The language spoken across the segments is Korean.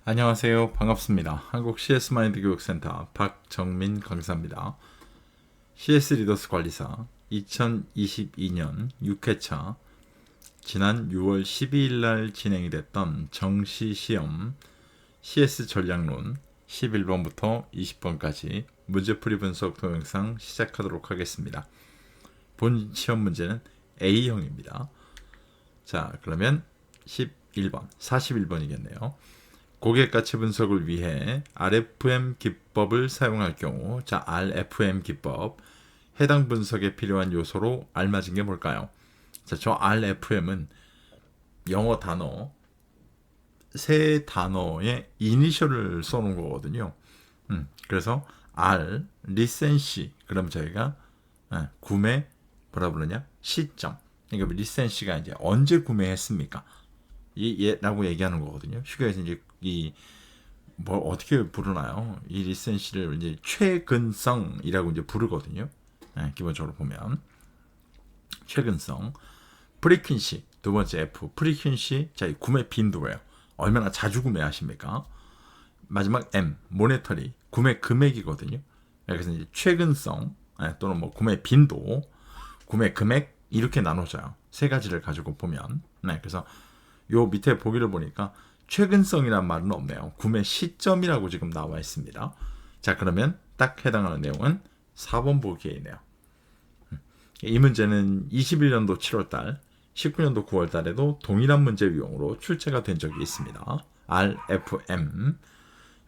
안녕하세요. 반갑습니다. 한국 CS 마인드 교육센터 박정민 강사입니다. CS 리더스 관리사 2022년 6회차 지난 6월 12일 날 진행이 됐던 정시 시험 CS 전략론 11번부터 20번까지 문제풀이 분석 동영상 시작하도록 하겠습니다. 본 시험 문제는 A형입니다. 자, 그러면 11번, 41번이겠네요. 고객 가치 분석을 위해 RFM 기법을 사용할 경우, 자, RFM 기법, 해당 분석에 필요한 요소로 알맞은 게 뭘까요? 자, 저 RFM은 영어 단어, 세 단어의 이니셜을 써놓은 거거든요. 그래서 R, 리센시, 그럼 저희가 구매, 뭐라 부르냐? 시점. 그러니까 리센시가 이제 언제 구매했습니까? 라고 얘기하는 거거든요. 휴게에서 이제 뭘 어떻게 부르나요? 이 리센시를 이제 최근성이라고 이제 부르거든요. 기본적으로 보면 최근성, 프리퀸시 두 번째 F 프리퀸시, 자, 이 구매 빈도예요. 얼마나 자주 구매하십니까? 마지막 M 모네터리 구매 금액이거든요. 그래서 이제 최근성 또는 뭐 구매 빈도, 구매 금액 이렇게 나눠져요. 세 가지를 가지고 보면 그래서 요 밑에 보기를 보니까 최근성이란 말은 없네요. 구매 시점이라고 지금 나와 있습니다. 자, 그러면 딱 해당하는 내용은 4번 보기에 있네요. 이 문제는 21년도 7월달, 19년도 9월달에도 동일한 문제 유형으로 출제가 된 적이 있습니다. RFM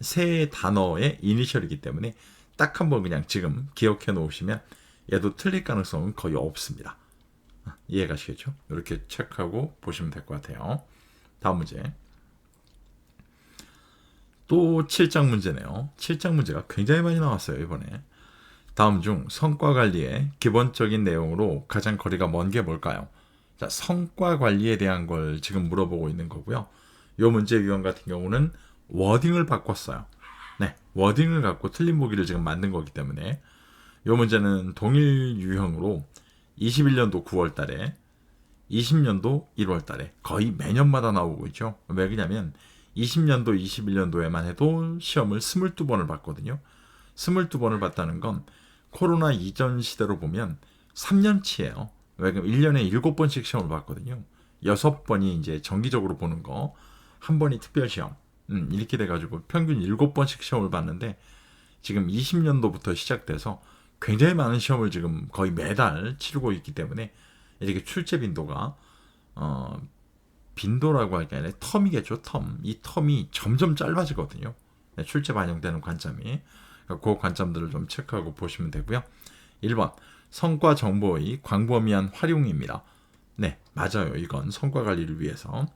세 단어의 이니셜이기 때문에 딱 한번 그냥 지금 기억해 놓으시면 얘도 틀릴 가능성은 거의 없습니다. 이해가시겠죠? 이렇게 체크하고 보시면 될 것 같아요. 다음 문제. 또 7장 문제네요. 7장 문제가 굉장히 많이 나왔어요, 이번에. 다음 중 성과 관리의 기본적인 내용으로 가장 거리가 먼 게 뭘까요? 자, 성과 관리에 대한 걸 지금 물어보고 있는 거고요. 이 문제 유형 같은 경우는 워딩을 바꿨어요. 네, 워딩을 갖고 틀린 보기를 지금 만든 거기 때문에 이 문제는 동일 유형으로 21년도 9월 달에 20년도 1월 달에 거의 매년마다 나오고 있죠. 왜 그러냐면 20년도, 21년도에만 해도 시험을 22번을 봤거든요. 22번을 봤다는 건 코로나 이전 시대로 보면 3년치예요. 왜 그러면 1년에 7번씩 시험을 봤거든요. 6번이 이제 정기적으로 보는 거, 한 번이 특별 시험. 이렇게 돼가지고 평균 7번씩 시험을 봤는데 지금 20년도부터 시작돼서 굉장히 많은 시험을 지금 거의 매달 치르고 있기 때문에 이렇게 출제 빈도가 빈도라고 할 게 아니라 텀이겠죠. 텀. 이 텀이 점점 짧아지거든요. 출제 반영되는 관점이. 그 관점들을 좀 체크하고 보시면 되고요. 1번 성과 정보의 광범위한 활용입니다. 네, 맞아요. 이건 성과 관리를 위해서.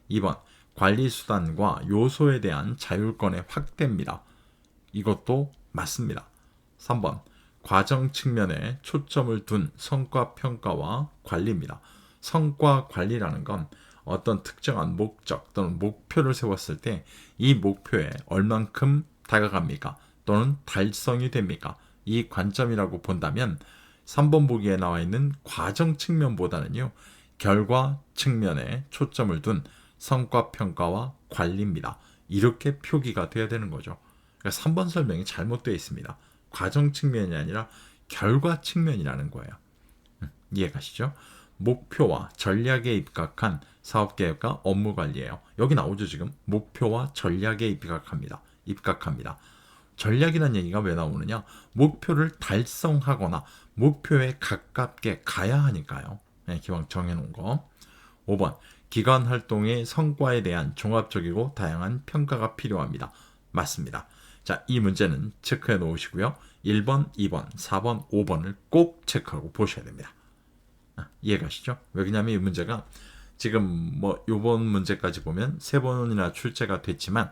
2번 관리 수단과 요소에 대한 자율권의 확대입니다. 이것도 맞습니다. 3번 과정 측면에 초점을 둔 성과 평가와 관리입니다. 성과 관리라는 건 어떤 특정한 목적 또는 목표를 세웠을 때 이 목표에 얼만큼 다가갑니까? 또는 달성이 됩니까? 이 관점이라고 본다면 3번 보기에 나와 있는 과정 측면보다는요, 결과 측면에 초점을 둔 성과 평가와 관리입니다. 이렇게 표기가 돼야 되는 거죠. 그러니까 3번 설명이 잘못되어 있습니다. 과정 측면이 아니라 결과 측면이라는 거예요. 이해가시죠? 목표와 전략에 입각한 사업계획과 업무관리예요. 여기 나오죠, 지금. 목표와 전략에 입각합니다. 전략이라는 얘기가 왜 나오느냐? 목표를 달성하거나 목표에 가깝게 가야 하니까요. 네, 기왕 정해놓은 거. 5번 기관 활동의 성과에 대한 종합적이고 다양한 평가가 필요합니다. 맞습니다. 자, 이 문제는 체크해 놓으시고요. 1번, 2번, 4번, 5번을 꼭 체크하고 보셔야 됩니다. 이해가시죠? 왜냐하면 이 문제가 지금 뭐 요번 문제까지 보면 3번이나 출제가 됐지만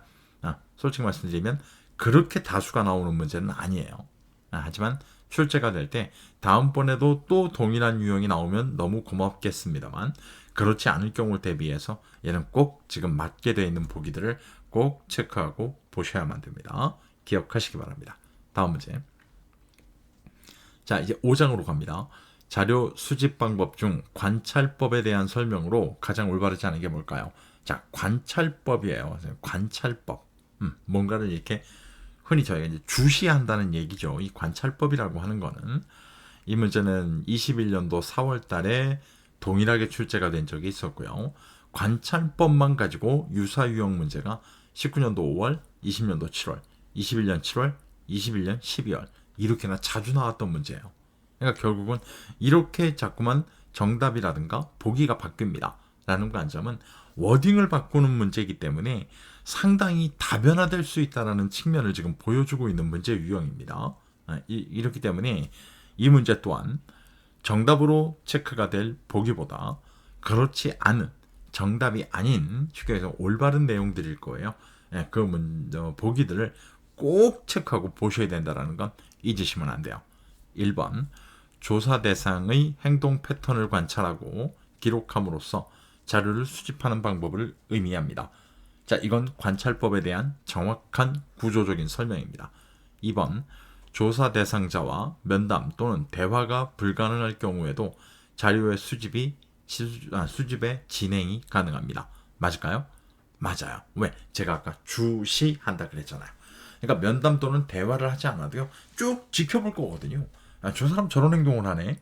솔직히 말씀드리면 그렇게 다수가 나오는 문제는 아니에요. 하지만 출제가 될 때 다음번에도 또 동일한 유형이 나오면 너무 고맙겠습니다만 그렇지 않을 경우를 대비해서 얘는 꼭 지금 맞게 되어 있는 보기들을 꼭 체크하고 보셔야만 됩니다. 기억하시기 바랍니다. 다음 문제. 자, 이제 5장으로 갑니다. 자료 수집 방법 중 관찰법에 대한 설명으로 가장 올바르지 않은 게 뭘까요? 자, 관찰법이에요. 관찰법. 뭔가를 이렇게 흔히 저희가 이제 주시한다는 얘기죠. 이 관찰법이라고 하는 거는 이 문제는 21년도 4월 달에 동일하게 출제가 된 적이 있었고요. 관찰법만 가지고 유사유형 문제가 19년도 5월, 20년도 7월, 21년 7월, 21년 12월 이렇게나 자주 나왔던 문제예요. 그러니까 결국은 이렇게 자꾸만 정답이라든가 보기가 바뀝니다. 라는 관점은 워딩을 바꾸는 문제이기 때문에 상당히 다변화될 수 있다는 측면을 지금 보여주고 있는 문제 유형입니다. 이렇기 때문에 이 문제 또한 정답으로 체크가 될 보기보다 그렇지 않은 정답이 아닌 쉽게 해서 올바른 내용들일 거예요. 그 보기들을 꼭 체크하고 보셔야 된다는 건 잊으시면 안 돼요. 1번 조사 대상의 행동 패턴을 관찰하고 기록함으로써 자료를 수집하는 방법을 의미합니다. 자, 이건 관찰법에 대한 정확한 구조적인 설명입니다. 2번 조사 대상자와 면담 또는 대화가 불가능할 경우에도 자료의 수집의 진행이 가능합니다. 맞을까요? 맞아요. 왜? 제가 아까 주시한다 그랬잖아요. 그러니까 면담 또는 대화를 하지 않아도요. 쭉 지켜볼 거거든요. 저 사람 저런 행동을 하네.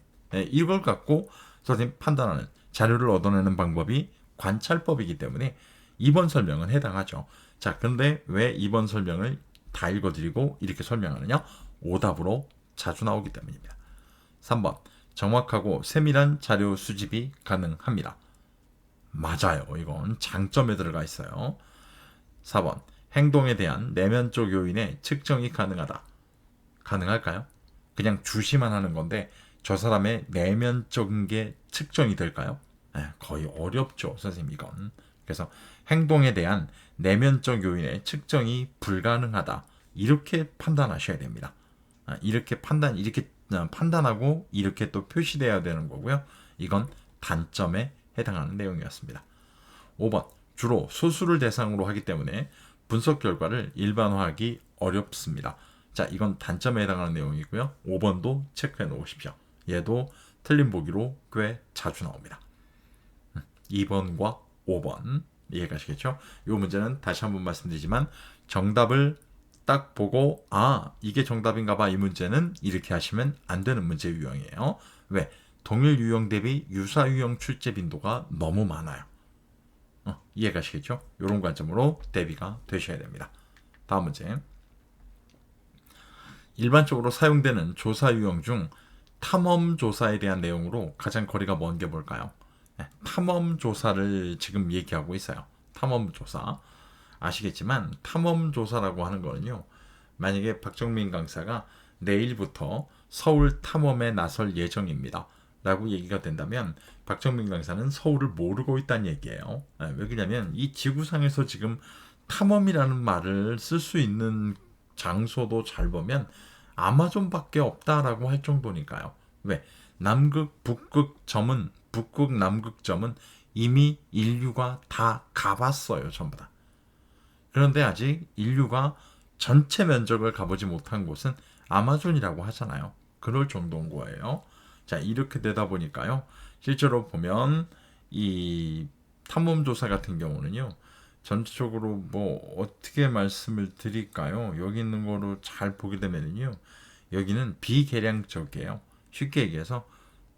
이걸 갖고 선생님 판단하는 자료를 얻어내는 방법이 관찰법이기 때문에 2번 설명은 해당하죠. 자, 그런데 왜 2번 설명을 다 읽어드리고 이렇게 설명하느냐? 오답으로 자주 나오기 때문입니다. 3번 정확하고 세밀한 자료 수집이 가능합니다. 맞아요. 이건 장점에 들어가 있어요. 4번 행동에 대한 내면적 요인의 측정이 가능하다. 가능할까요? 그냥 주시만 하는 건데 저 사람의 내면적인 게 측정이 될까요? 거의 어렵죠, 선생님 이건. 그래서 행동에 대한 내면적 요인의 측정이 불가능하다. 이렇게 판단하셔야 됩니다. 이렇게 판단하고 이렇게 또 표시돼야 되는 거고요. 이건 단점에 해당하는 내용이었습니다. 5번 주로 소수를 대상으로 하기 때문에 분석 결과를 일반화하기 어렵습니다. 자, 이건 단점에 해당하는 내용이고요. 5번도 체크해 놓으십시오. 얘도 틀린 보기로 꽤 자주 나옵니다. 2번과 5번 이해가시겠죠? 이 문제는 다시 한번 말씀드리지만 정답을 딱 보고 이게 정답인가 봐 이 문제는 이렇게 하시면 안 되는 문제 유형이에요. 왜? 동일 유형 대비 유사 유형 출제 빈도가 너무 많아요. 이해가시겠죠? 이런 관점으로 대비가 되셔야 됩니다. 다음 문제. 일반적으로 사용되는 조사 유형 중 탐험 조사에 대한 내용으로 가장 거리가 먼 게 뭘까요? 탐험 조사를 지금 얘기하고 있어요. 탐험 조사. 아시겠지만 탐험 조사라고 하는 거는요. 만약에 박정민 강사가 내일부터 서울 탐험에 나설 예정입니다. 라고 얘기가 된다면 박정민 강사는 서울을 모르고 있다는 얘기예요. 왜 그러냐면 이 지구상에서 지금 탐험이라는 말을 쓸 수 있는 장소도 잘 보면 아마존밖에 없다라고 할 정도니까요. 왜? 남극, 북극 점은 북극, 남극 점은 이미 인류가 다 가봤어요. 전부 다. 그런데 아직 인류가 전체 면적을 가보지 못한 곳은 아마존이라고 하잖아요. 그럴 정도인 거예요. 자, 이렇게 되다 보니까요. 실제로 보면 이 탐험조사 같은 경우는요. 전체적으로 어떻게 말씀을 드릴까요? 여기 있는 거로 잘 보게 되면요. 여기는 비계량적이에요. 쉽게 얘기해서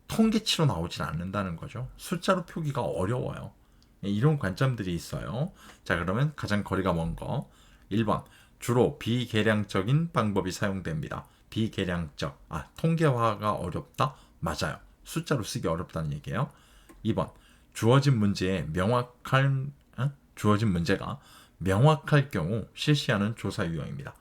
통계치로 나오질 않는다는 거죠. 숫자로 표기가 어려워요. 이런 관점들이 있어요. 자, 그러면 가장 거리가 먼 거 1번 주로 비계량적인 방법이 사용됩니다. 비계량적 통계화가 어렵다? 맞아요. 숫자로 쓰기 어렵다는 얘기예요. 2번 주어진 문제가 명확할 경우 실시하는 조사 유형입니다.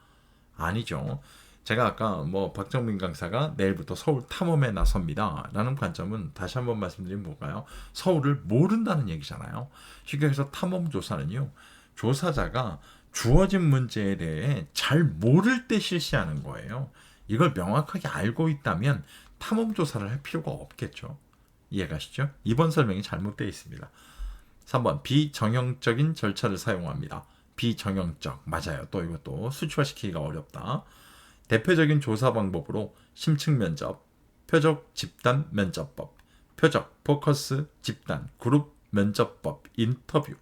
아니죠. 제가 아까 박정민 강사가 내일부터 서울 탐험에 나섭니다. 라는 관점은 다시 한번 말씀드리면 뭘까요? 서울을 모른다는 얘기잖아요. 쉽게 해서 탐험 조사는요. 조사자가 주어진 문제에 대해 잘 모를 때 실시하는 거예요. 이걸 명확하게 알고 있다면 탐험 조사를 할 필요가 없겠죠. 이해가시죠? 이번 설명이 잘못되어 있습니다. 3번 비정형적인 절차를 사용합니다. 비정형적 맞아요. 또 이것도 수치화시키기가 어렵다. 대표적인 조사 방법으로 심층 면접, 표적 집단 면접법, 표적 포커스 집단 그룹 면접법, 인터뷰,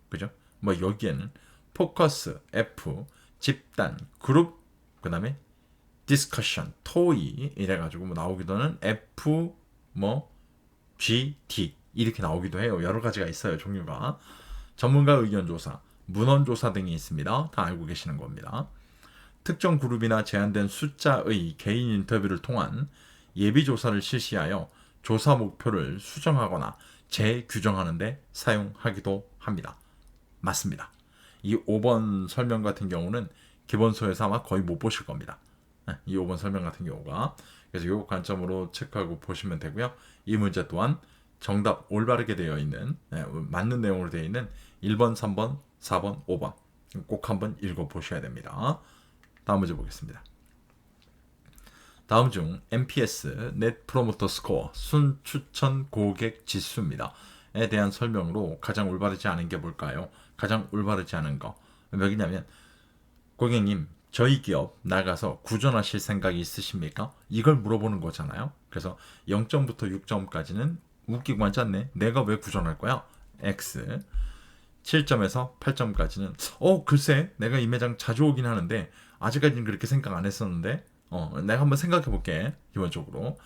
그죠? 여기에는 포커스 F, 집단, 그룹, 그 다음에 디스커션, 토의 이래가지고 뭐 나오기도 하는 F, 뭐 G, D 이렇게 나오기도 해요. 여러 가지가 있어요. 종류가. 전문가 의견 조사, 문헌 조사 등이 있습니다. 다 알고 계시는 겁니다. 특정 그룹이나 제한된 숫자의 개인 인터뷰를 통한 예비 조사를 실시하여 조사 목표를 수정하거나 재규정하는 데 사용하기도 합니다. 맞습니다. 이 5번 설명 같은 경우는 기본서에서 아마 거의 못 보실 겁니다. 이 5번 설명 같은 경우가. 그래서 이 관점으로 체크하고 보시면 되고요. 이 문제 또한 정답 올바르게 되어 있는, 맞는 내용으로 되어 있는 1번, 3번, 4번, 5번 꼭 한번 읽어보셔야 됩니다. 다음 문제 보겠습니다. 다음 중 NPS, Net Promoter Score, 순추천 고객 지수입니다. 에 대한 설명으로 가장 올바르지 않은 게 뭘까요? 가장 올바르지 않은 거 몇이냐면, 고객님 저희 기업 나가서 구전하실 생각이 있으십니까? 이걸 물어보는 거잖아요. 그래서 0점부터 6점까지는 웃기고 하지 않네. 내가 왜 구전할 거야? X. 7점에서 8점까지는 글쎄 내가 이 매장 자주 오긴 하는데 아직까지는 그렇게 생각 안 했었는데 내가 한번 생각해 볼게. 기본적으로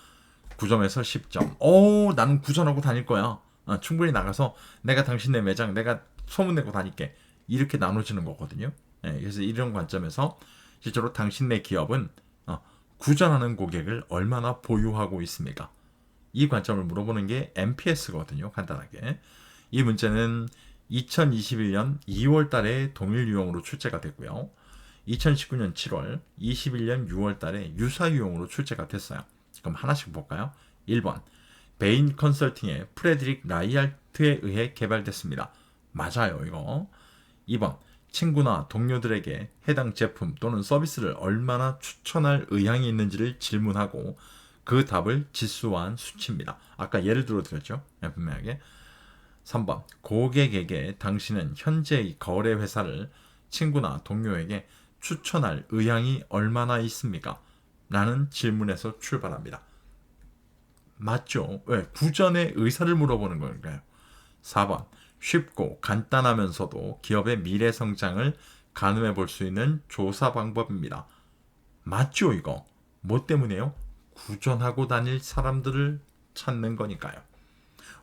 9점에서 10점. 나는 구전하고 다닐 거야. 충분히 나가서 내가 당신네 매장 내가 소문내고 다닐게. 이렇게 나눠지는 거거든요. 그래서 이런 관점에서 실제로 당신네 기업은 구전하는 고객을 얼마나 보유하고 있습니까? 이 관점을 물어보는 게 NPS거든요. 간단하게. 이 문제는 2021년 2월 달에 동일 유형으로 출제가 됐고요. 2019년 7월, 21년 6월 달에 유사 유형으로 출제가 됐어요. 그럼 하나씩 볼까요? 1번, 베인 컨설팅의 프레드릭 라이알트에 의해 개발됐습니다. 맞아요, 이거. 2번, 친구나 동료들에게 해당 제품 또는 서비스를 얼마나 추천할 의향이 있는지를 질문하고 그 답을 지수화한 수치입니다. 아까 예를 들어 드렸죠? 분명하게. 3번, 고객에게 당신은 현재의 거래 회사를 친구나 동료에게 추천할 의향이 얼마나 있습니까? 라는 질문에서 출발합니다. 맞죠? 왜? 구전의 의사를 물어보는 거니까요. 4번, 쉽고 간단하면서도 기업의 미래 성장을 가늠해 볼 수 있는 조사 방법입니다. 맞죠, 이거? 뭐 때문에요? 구전하고 다닐 사람들을 찾는 거니까요.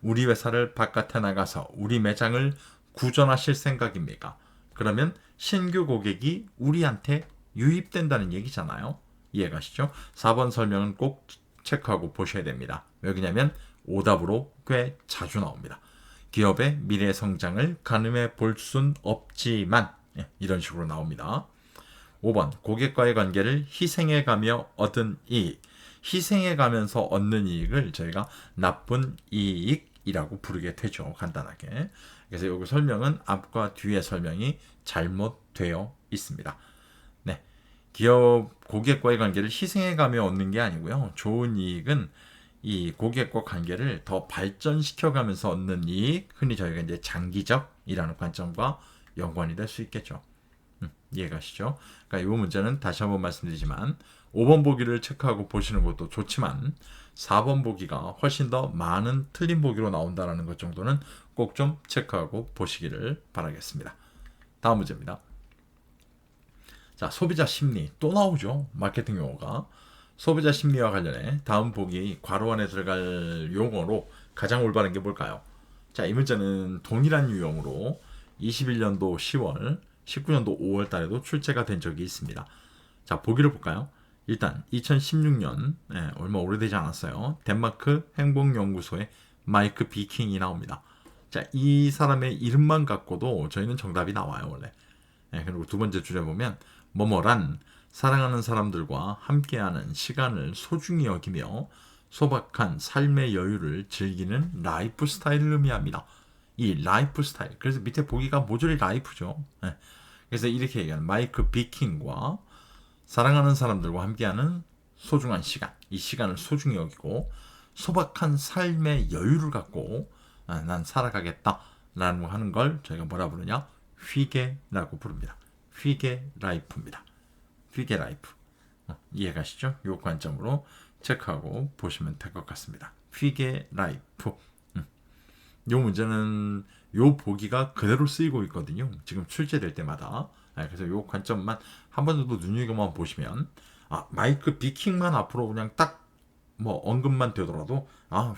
우리 회사를 바깥에 나가서 우리 매장을 구전하실 생각입니까? 그러면 신규 고객이 우리한테 유입된다는 얘기잖아요. 이해가시죠? 4번 설명은 꼭 체크하고 보셔야 됩니다. 왜냐면 오답으로 꽤 자주 나옵니다. 기업의 미래 성장을 가늠해 볼 순 없지만 이런 식으로 나옵니다. 5번, 고객과의 관계를 희생해가며 얻은 이익. 희생해가면서 얻는 이익을 저희가 나쁜 이익이라고 부르게 되죠. 간단하게. 그래서 여기 설명은 앞과 뒤의 설명이 잘못되어 있습니다. 네, 기업 고객과의 관계를 희생해가며 얻는 게 아니고요. 좋은 이익은 이 고객과 관계를 더 발전시켜가면서 얻는 이익, 흔히 저희가 이제 장기적이라는 관점과 연관이 될 수 있겠죠. 이해가시죠? 그러니까 이 문제는 다시 한번 말씀드리지만 5번 보기를 체크하고 보시는 것도 좋지만 4번 보기가 훨씬 더 많은 틀린 보기로 나온다는 것 정도는 꼭 좀 체크하고 보시기를 바라겠습니다. 다음 문제입니다. 자, 소비자 심리 또 나오죠. 마케팅 용어가. 소비자 심리와 관련해 다음 보기 괄호 안에 들어갈 용어로 가장 올바른 게 뭘까요? 자, 이 문제는 동일한 유형으로 21년도 10월, 19년도 5월 달에도 출제가 된 적이 있습니다. 자, 보기를 볼까요? 일단 2016년, 얼마 오래되지 않았어요. 덴마크 행복연구소의 마이크 비킹이 나옵니다. 자, 이 사람의 이름만 갖고도 저희는 정답이 나와요, 원래. 그리고 두 번째 줄에 보면 뭐뭐란 사랑하는 사람들과 함께하는 시간을 소중히 여기며 소박한 삶의 여유를 즐기는 라이프 스타일을 의미합니다. 이 라이프 스타일. 그래서 밑에 보기가 모조리 라이프죠. 그래서 이렇게 얘기하는 마이크 비킹과 사랑하는 사람들과 함께하는 소중한 시간. 이 시간을 소중히 여기고 소박한 삶의 여유를 갖고 난 살아가겠다 라는 하는 걸 저희가 뭐라 부르냐? 휘게라고 부릅니다. 휘게 라이프입니다. 휘게 라이프. 이해가시죠? 이 관점으로 체크하고 보시면 될 것 같습니다. 휘게 라이프. 이 문제는 요 보기가 그대로 쓰이고 있거든요. 지금 출제될 때마다. 그래서 요 관점만 한 번 정도 눈여겨만 보시면 마이크 비킹만 앞으로 그냥 딱 뭐 언급만 되더라도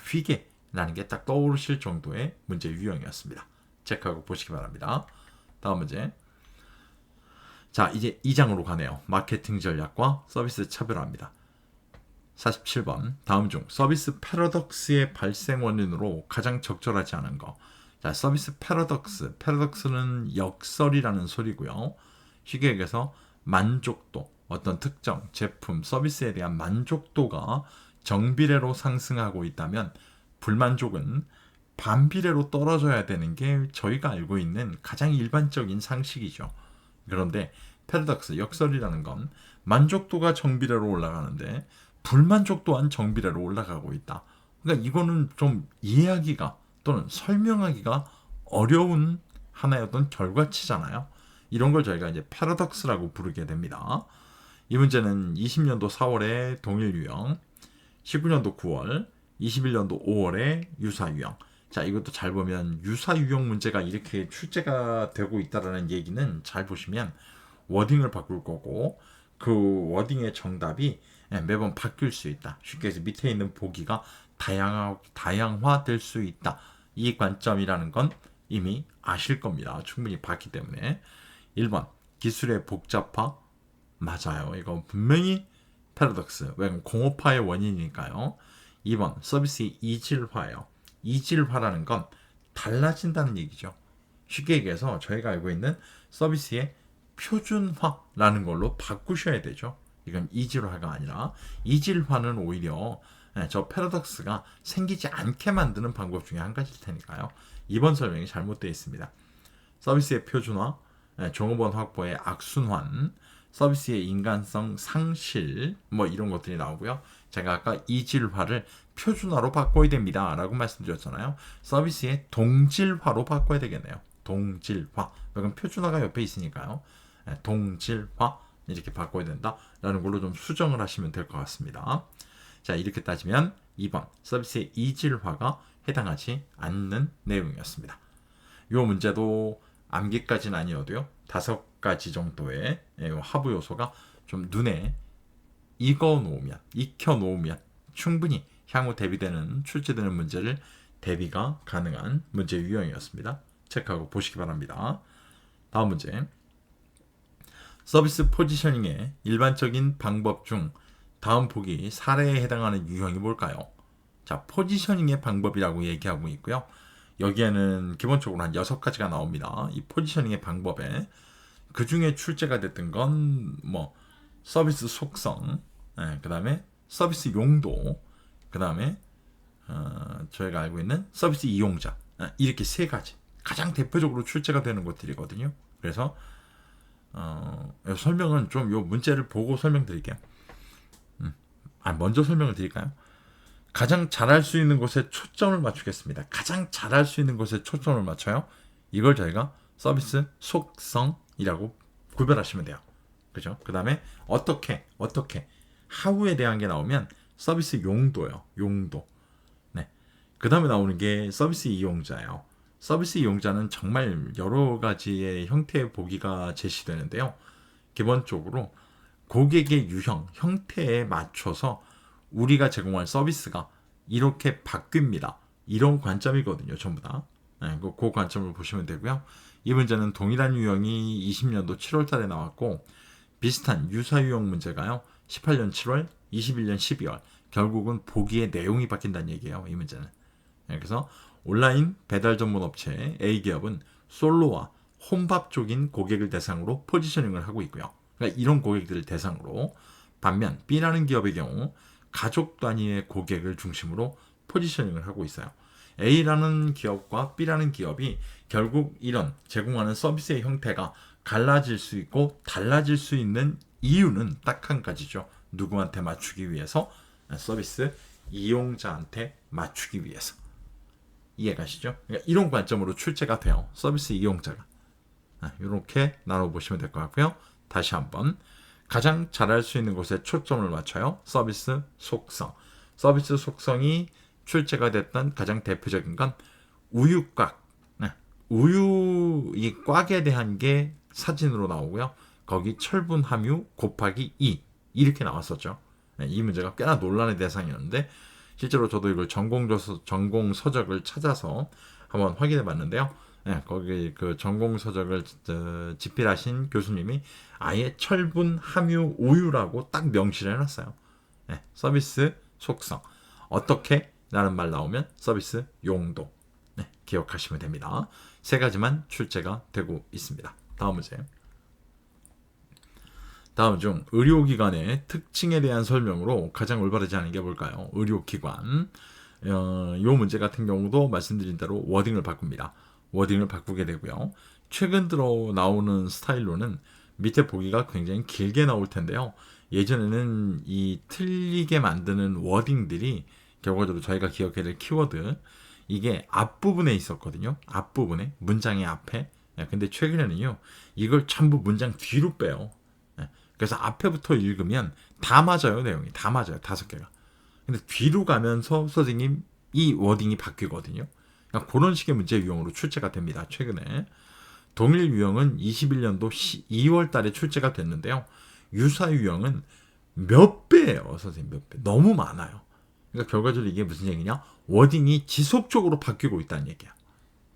휘게라는 게 딱 떠오르실 정도의 문제 유형이었습니다. 체크하고 보시기 바랍니다. 다음 문제. 자, 이제 2장으로 가네요. 마케팅 전략과 서비스 차별화입니다. 47번. 다음 중 서비스 패러독스의 발생 원인으로 가장 적절하지 않은 거. 자, 서비스 패러독스. 패러독스는 역설이라는 소리고요. 쉽게 얘기해서 만족도, 어떤 특정 제품, 서비스에 대한 만족도가 정비례로 상승하고 있다면 불만족은 반비례로 떨어져야 되는 게 저희가 알고 있는 가장 일반적인 상식이죠. 그런데 패러독스, 역설이라는 건 만족도가 정비례로 올라가는데 불만족 또한 정비례로 올라가고 있다. 그러니까 이거는 좀 이해하기가 또는 설명하기가 어려운 하나의 어떤 결과치잖아요. 이런 걸 저희가 이제 패러독스라고 부르게 됩니다. 이 문제는 20년도 4월에 동일 유형, 19년도 9월, 21년도 5월에 유사 유형. 자, 이것도 잘 보면 유사 유형 문제가 이렇게 출제가 되고 있다는 얘기는 잘 보시면 워딩을 바꿀 거고 그 워딩의 정답이 매번 바뀔 수 있다. 쉽게 해서 밑에 있는 보기가 다양화될 수 있다. 이 관점이라는 건 이미 아실 겁니다. 충분히 봤기 때문에. 1번 기술의 복잡화 맞아요. 이건 분명히 패러독스. 왜냐면 공업화의 원인이니까요. 2번 서비스의 이질화예요. 이질화라는 건 달라진다는 얘기죠. 쉽게 얘기해서 저희가 알고 있는 서비스의 표준화라는 걸로 바꾸셔야 되죠. 이건 이질화가 아니라 이질화는 오히려 저 패러독스가 생기지 않게 만드는 방법 중에 한 가지일 테니까요. 이번 설명이 잘못되어 있습니다. 서비스의 표준화, 종업원 확보의 악순환, 서비스의 인간성 상실 뭐 이런 것들이 나오고요. 제가 아까 이질화를 표준화로 바꿔야 됩니다 라고 말씀드렸잖아요. 서비스의 동질화로 바꿔야 되겠네요. 동질화. 그럼 표준화가 옆에 있으니까요. 동질화 이렇게 바꿔야 된다라는 걸로 좀 수정을 하시면 될 것 같습니다. 자, 이렇게 따지면 2번 서비스의 이질화가 해당하지 않는 내용이었습니다. 이 문제도 암기까지는 아니어도요. 5가지 정도의 하부 요소가 좀 눈에 익혀 놓으면 충분히 향후 대비되는 출제되는 문제를 대비가 가능한 문제 유형이었습니다. 체크하고 보시기 바랍니다. 다음 문제. 서비스 포지셔닝의 일반적인 방법 중 다음 보기 사례에 해당하는 유형이 뭘까요? 자, 포지셔닝의 방법이라고 얘기하고 있고요. 여기에는 기본적으로 한 6가지가 나옵니다. 이 포지셔닝의 방법에 그 중에 출제가 됐던 건 뭐 서비스 속성, 그 다음에 서비스 용도, 그 다음에 저희가 알고 있는 서비스 이용자, 이렇게 3가지 가장 대표적으로 출제가 되는 것들이거든요. 그래서 설명은 좀 요 문제를 보고 설명드릴게요. 먼저 설명을 드릴까요? 가장 잘할 수 있는 곳에 초점을 맞추겠습니다. 가장 잘할 수 있는 곳에 초점을 맞춰요. 이걸 저희가 서비스 속성이라고 구별하시면 돼요. 그죠? 그 다음에 어떻게 하우에 대한 게 나오면 서비스 용도예요. 용도. 네. 그 다음에 나오는 게 서비스 이용자예요. 서비스 이용자는 정말 여러 가지의 형태의 보기가 제시되는데요. 기본적으로 고객의 유형, 형태에 맞춰서 우리가 제공할 서비스가 이렇게 바뀝니다. 이런 관점이거든요. 전부 다. 그 관점을 보시면 되고요. 이 문제는 동일한 유형이 20년도 7월 달에 나왔고 비슷한 유사 유형 문제가요. 18년 7월, 21년 12월. 결국은 보기의 내용이 바뀐다는 얘기예요. 이 문제는. 그래서 온라인 배달 전문 업체 A기업은 솔로와 혼밥 쪽인 고객을 대상으로 포지셔닝을 하고 있고요. 그러니까 이런 고객들을 대상으로 반면 B라는 기업의 경우 가족 단위의 고객을 중심으로 포지셔닝을 하고 있어요. A라는 기업과 B라는 기업이 결국 이런 제공하는 서비스의 형태가 갈라질 수 있고 달라질 수 있는 이유는 딱 한 가지죠. 누구한테 맞추기 위해서? 서비스 이용자한테 맞추기 위해서. 이해가시죠? 그러니까 이런 관점으로 출제가 돼요. 서비스 이용자가. 이렇게 나눠보시면 될 것 같고요. 다시 한번 가장 잘할 수 있는 곳에 초점을 맞춰요. 서비스 속성. 서비스 속성이 출제가 됐던 가장 대표적인 건 우유곽. 우유 이 꽉에 대한 게 사진으로 나오고요. 거기 철분 함유 곱하기 2 이렇게 나왔었죠. 이 문제가 꽤나 논란의 대상이었는데 실제로 저도 이걸 전공 서적을 찾아서 한번 확인해 봤는데요. 거기 그 전공 서적을 집필하신 교수님이 아예 철분 함유 우유라고 딱 명시를 해놨어요. 서비스 속성 어떻게 라는 말 나오면 서비스 용도 기억하시면 됩니다. 세 가지만 출제가 되고 있습니다. 다음 문제. 다음 중 의료기관의 특징에 대한 설명으로 가장 올바르지 않은 게 뭘까요? 의료기관. 이 문제 같은 경우도 말씀드린 대로 워딩을 바꿉니다. 워딩을 바꾸게 되고요. 최근 들어 나오는 스타일로는 밑에 보기가 굉장히 길게 나올 텐데요. 예전에는 이 틀리게 만드는 워딩들이 결과적으로 저희가 기억해야 될 키워드 이게 앞부분에 있었거든요. 앞부분에 문장의 앞에. 근데 최근에는요. 이걸 전부 문장 뒤로 빼요. 그래서 앞에부터 읽으면 다 맞아요. 내용이 다 맞아요. 5개가. 근데 뒤로 가면서 선생님 이 워딩이 바뀌거든요. 그러니까 그런 식의 문제 유형으로 출제가 됩니다. 최근에. 동일 유형은 21년도 2월 달에 출제가 됐는데요. 유사 유형은 몇 배예요. 선생님 몇 배. 너무 많아요. 그러니까 결과적으로 이게 무슨 얘기냐? 워딩이 지속적으로 바뀌고 있다는 얘기야.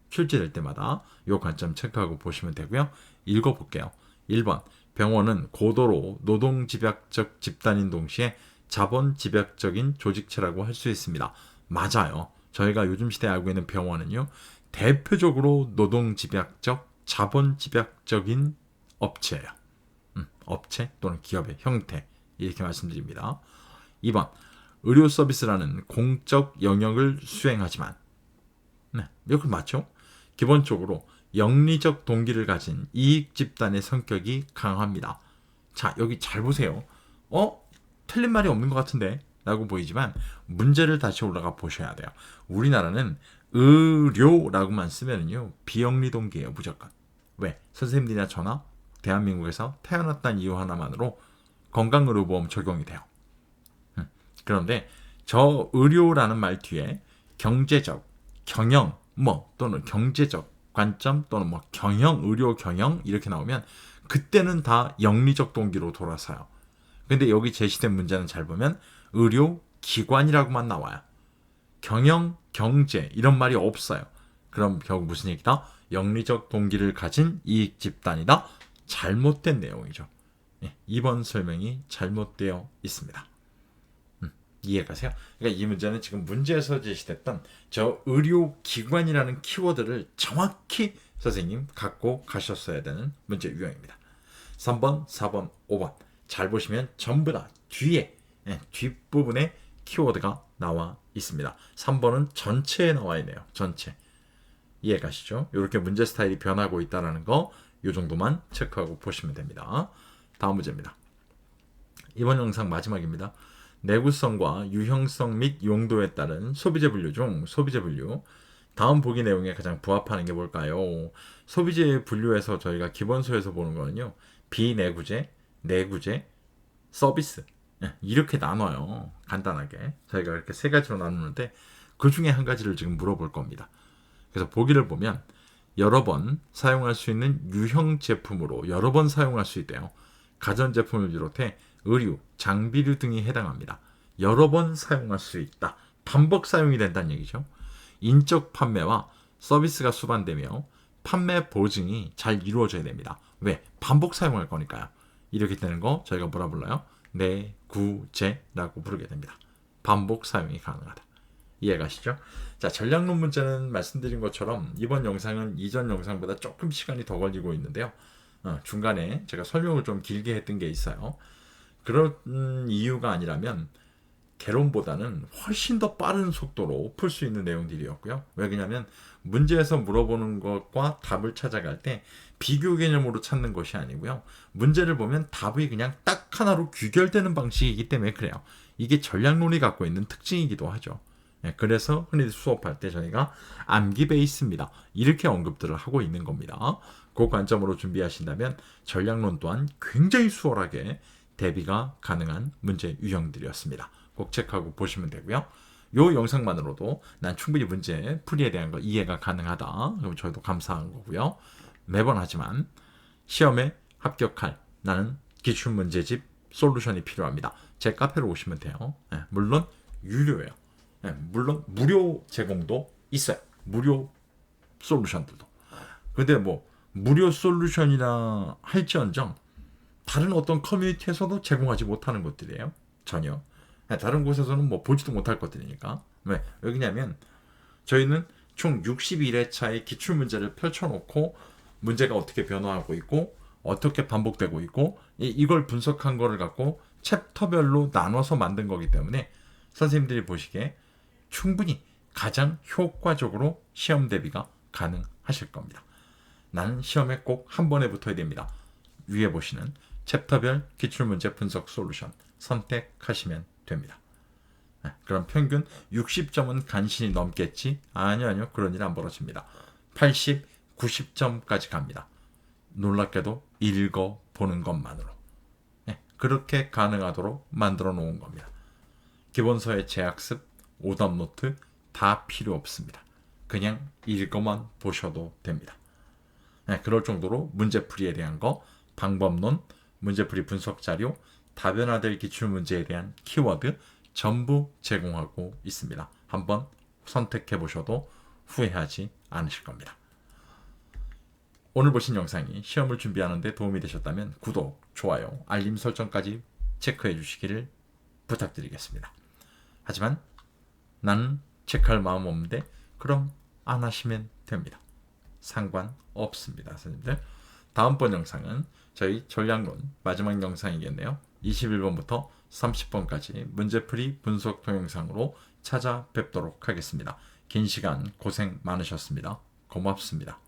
출제될 때마다 이 관점 체크하고 보시면 되고요. 읽어볼게요. 1번. 병원은 고도로 노동집약적 집단인 동시에 자본집약적인 조직체라고 할 수 있습니다. 맞아요. 저희가 요즘 시대에 알고 있는 병원은요. 대표적으로 노동집약적, 자본집약적인 업체예요. 업체 또는 기업의 형태 이렇게 말씀드립니다. 2번. 의료 서비스라는 공적 영역을 수행하지만 이거 맞죠? 기본적으로 영리적 동기를 가진 이익 집단의 성격이 강합니다. 자, 여기 잘 보세요. 틀린 말이 없는 것 같은데 라고 보이지만 문제를 다시 올라가 보셔야 돼요. 우리나라는 의료라고만 쓰면요 비영리 동기예요. 무조건. 왜? 선생님들이나 저나 대한민국에서 태어났다는 이유 하나만으로 건강의료보험 적용이 돼요. 그런데 저 의료라는 말 뒤에 경제적, 경영 또는 경제적 관점 또는 경영, 의료 경영 이렇게 나오면 그때는 다 영리적 동기로 돌아서요. 근데 여기 제시된 문제는 잘 보면 의료 기관이라고만 나와요. 경영, 경제 이런 말이 없어요. 그럼 결국 무슨 얘기다? 영리적 동기를 가진 이익 집단이다. 잘못된 내용이죠. 2번 설명이 잘못되어 있습니다. 이해가세요? 그러니까 이 문제는 지금 문제에서 제시됐던 저 의료기관이라는 키워드를 정확히 선생님 갖고 가셨어야 되는 문제 유형입니다. 3번, 4번, 5번 잘 보시면 전부 다 뒤에 뒷부분에 키워드가 나와 있습니다. 3번은 전체에 나와 있네요. 전체. 이해가시죠? 이렇게 문제 스타일이 변하고 있다는 거 이 정도만 체크하고 보시면 됩니다. 다음 문제입니다. 이번 영상 마지막입니다. 내구성과 유형성 및 용도에 따른 소비재 분류 중 소비재 분류 다음 보기 내용에 가장 부합하는 게 뭘까요? 소비재 분류에서 저희가 기본서에서 보는 거는요. 비내구재, 내구재, 서비스 이렇게 나눠요. 간단하게 저희가 이렇게 세 가지로 나누는데 그 중에 한 가지를 지금 물어볼 겁니다. 그래서 보기를 보면 여러 번 사용할 수 있는 유형 제품으로 여러 번 사용할 수 있대요. 가전제품을 비롯해 의류, 장비류 등이 해당합니다. 여러 번 사용할 수 있다. 반복 사용이 된다는 얘기죠. 인적 판매와 서비스가 수반되며 판매 보증이 잘 이루어져야 됩니다. 왜? 반복 사용할 거니까요. 이렇게 되는 거 저희가 뭐라 불러요? 내구재라고 부르게 됩니다. 반복 사용이 가능하다. 이해가시죠? 자, 전략론 문제는 말씀드린 것처럼 이번 영상은 이전 영상보다 조금 시간이 더 걸리고 있는데요. 중간에 제가 설명을 좀 길게 했던 게 있어요. 그런 이유가 아니라면 개론보다는 훨씬 더 빠른 속도로 풀 수 있는 내용들이었고요. 왜 그러냐면 문제에서 물어보는 것과 답을 찾아갈 때 비교 개념으로 찾는 것이 아니고요. 문제를 보면 답이 그냥 딱 하나로 귀결되는 방식이기 때문에 그래요. 이게 전략론이 갖고 있는 특징이기도 하죠. 그래서 흔히 수업할 때 저희가 암기 베이스입니다. 이렇게 언급들을 하고 있는 겁니다. 그 관점으로 준비하신다면 전략론 또한 굉장히 수월하게 대비가 가능한 문제 유형들이었습니다. 꼭 체크하고 보시면 되고요. 요 영상만으로도 난 충분히 문제 풀이에 대한 거 이해가 가능하다. 그럼 저희도 감사한 거고요. 매번 하지만 시험에 합격할 나는 기출문제집 솔루션이 필요합니다. 제 카페로 오시면 돼요. 물론 유료예요. 물론 무료 제공도 있어요. 무료 솔루션들도. 근데 뭐 무료 솔루션이라 할지언정 다른 어떤 커뮤니티에서도 제공하지 못하는 것들이에요. 전혀. 다른 곳에서는 뭐 보지도 못할 것들이니까. 왜? 왜냐면 저희는 총 61회차의 기출문제를 펼쳐놓고 문제가 어떻게 변화하고 있고 어떻게 반복되고 있고 이걸 분석한 거를 갖고 챕터별로 나눠서 만든 거기 때문에 선생님들이 보시기에 충분히 가장 효과적으로 시험 대비가 가능하실 겁니다. 나는 시험에 꼭 한 번에 붙어야 됩니다. 위에 보시는 챕터별 기출문제 분석 솔루션 선택하시면 됩니다. 그럼 평균 60점은 간신히 넘겠지? 아니요. 그런 일 안 벌어집니다. 80, 90점까지 갑니다. 놀랍게도 읽어보는 것만으로. 그렇게 가능하도록 만들어 놓은 겁니다. 기본서의 재학습, 오답노트 다 필요 없습니다. 그냥 읽어만 보셔도 됩니다. 그럴 정도로 문제풀이에 대한 거, 방법론, 문제풀이 분석 자료, 다변화될 기출문제에 대한 키워드 전부 제공하고 있습니다. 한번 선택해 보셔도 후회하지 않으실 겁니다. 오늘 보신 영상이 시험을 준비하는 데 도움이 되셨다면 구독, 좋아요, 알림 설정까지 체크해 주시기를 부탁드리겠습니다. 하지만 나는 체크할 마음 없는데 그럼 안 하시면 됩니다. 상관없습니다. 선생님들. 다음번 영상은 저희 전략론 마지막 영상이겠네요. 21번부터 30번까지 문제풀이 분석 동영상으로 찾아뵙도록 하겠습니다. 긴 시간 고생 많으셨습니다. 고맙습니다.